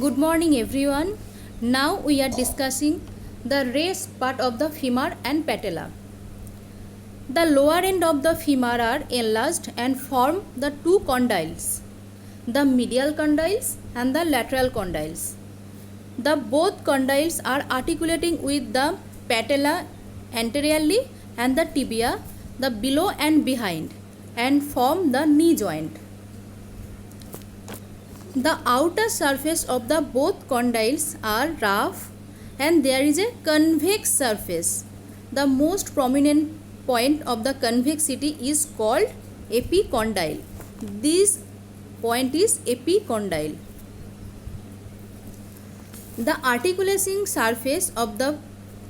Good morning, everyone. Now we are discussing the race part of the femur and patella. The lower end of the femur are enlarged and form the two condyles, the medial condyles and the lateral condyles. The both condyles are articulating with the patella anteriorly and the tibia, the below and behind, and form the knee joint. The outer surface of the both condyles are rough and there is a convex surface. The most prominent point of the convexity is called epicondyle. This point is epicondyle. The articulating surface of the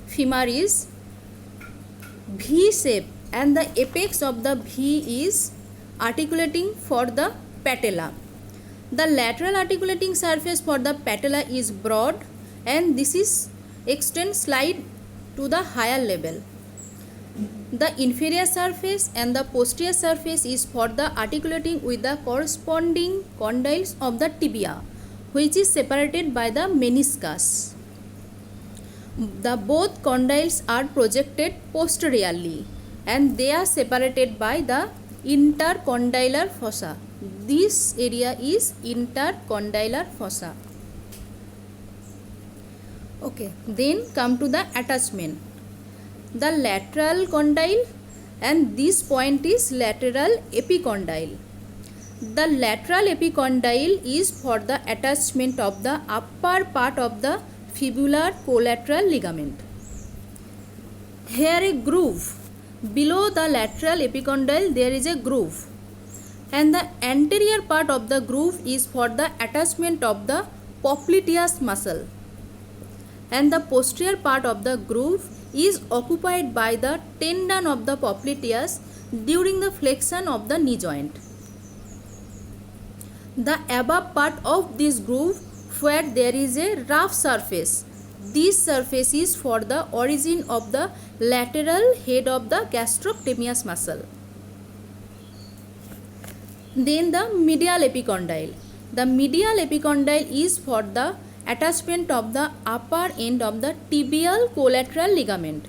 femur is V shape and the apex of the V is articulating for the patella. The lateral articulating surface for the patella is broad and this is extend slide to the higher level. The inferior surface and the posterior surface is for the articulating with the corresponding condyles of the tibia, which is separated by the meniscus. The both condyles are projected posteriorly and they are separated by the intercondylar fossa. This area is intercondylar fossa. Okay, then come to the attachment. The lateral condyle and this point is lateral epicondyle. The lateral epicondyle is for the attachment of the upper part of the fibular collateral ligament. Here a groove. Below the lateral epicondyle there is a groove. And the anterior part of the groove is for the attachment of the popliteus muscle, and the posterior part of the groove is occupied by the tendon of the popliteus during the flexion of the knee joint. The above part of this groove where there is a rough surface, this surface is for the origin of the lateral head of the gastrocnemius muscle. Then the medial epicondyle. The medial epicondyle is for the attachment of the upper end of the tibial collateral ligament.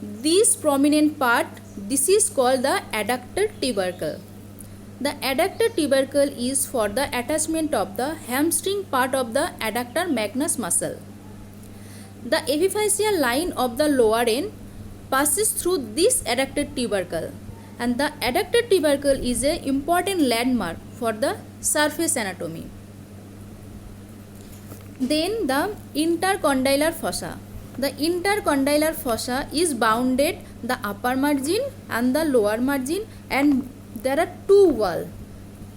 This prominent part, this is called the adductor tubercle. The adductor tubercle is for the attachment of the hamstring part of the adductor magnus muscle. The epiphyseal line of the lower end passes through this adductor tubercle. And the adductor tubercle is an important landmark for the surface anatomy. Then the intercondylar fossa. The intercondylar fossa is bounded the upper margin and the lower margin, and there are two walls.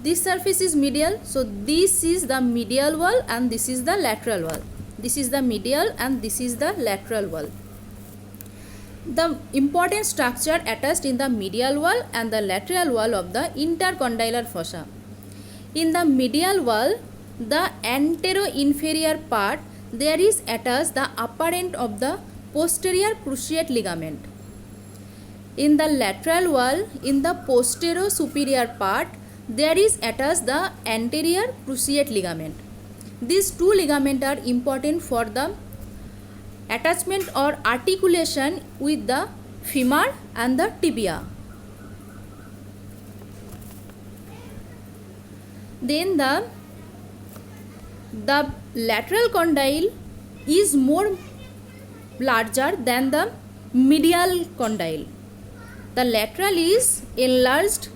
This surface is medial, so this is the medial wall and this is the lateral wall. This is the medial and this is the lateral wall. The important structure attached in the medial wall and the lateral wall of the intercondylar fossa. In the medial wall, the antero-inferior part, there is attached the upper end of the posterior cruciate ligament. In the lateral wall, in the posterior-superior part, there is attached the anterior cruciate ligament. These two ligaments are important for the attachment or articulation with the femur and the tibia. Then the lateral condyle is more larger than the medial condyle. The lateral is enlarged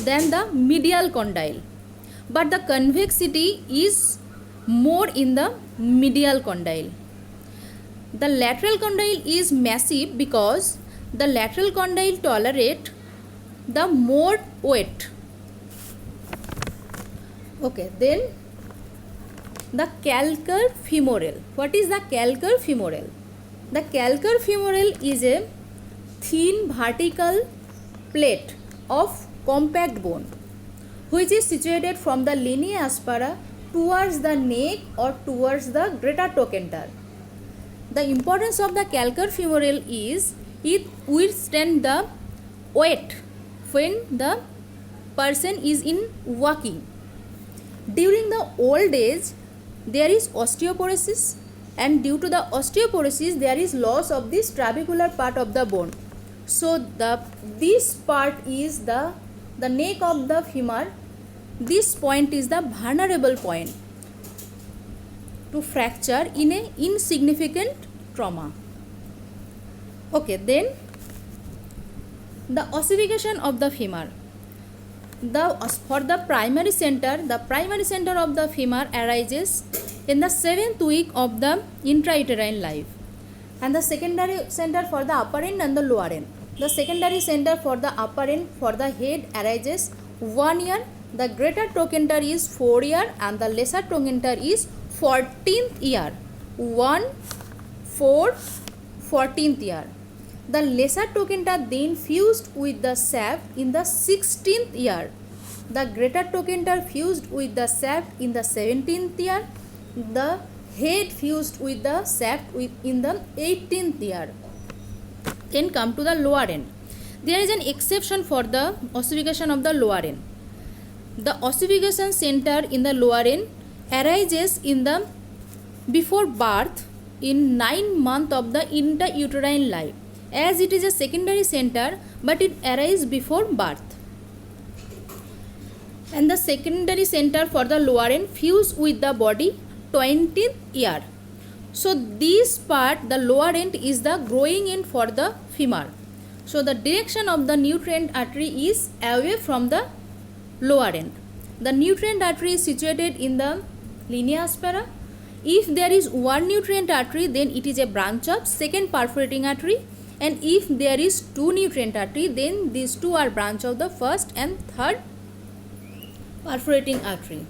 than the medial condyle, but the convexity is more in the medial condyle. The lateral condyle is massive because the lateral condyle tolerate the more weight. Okay, then the calcar femoral. What is the calcar femoral? The calcar femoral is a thin vertical plate of compact bone which is situated from the linea aspera towards the neck or towards the greater trochanter. The importance of the calcar femoral is it withstand the weight when the person is in walking. During the old age, there is osteoporosis, and due to the osteoporosis, there is loss of this trabecular part of the bone. So this part is the neck of the femur. This point is the vulnerable point to fracture in a insignificant trauma. Okay, then the ossification of the femur. For the primary center of the femur arises in the 7th week of the intrauterine life, and the secondary center for the upper end and the lower end. The secondary center for the upper end for the head arises 1 year. The greater trochanter is 4 year, and the lesser trochanter is 14th year. 1, 4, 14th year. The lesser trochanter then fused with the shaft in the 16th year. The greater trochanter fused with the shaft in the 17th year. The head fused with the shaft in the 18th year. Then come to the lower end. There is an exception for the ossification of the lower end. The ossification center in the lower end arises in the before birth in 9 months of the intrauterine life, as it is a secondary center, but it arises before birth. And the secondary center for the lower end fuse with the body 20th year. So this part, the lower end, is the growing end for the femur. So the direction of the nutrient artery is away from the lower end. The nutrient artery is situated in the linea aspera. If there is one nutrient artery, then it is a branch of second perforating artery, and if there is two nutrient artery, then these two are branch of the first and third perforating artery.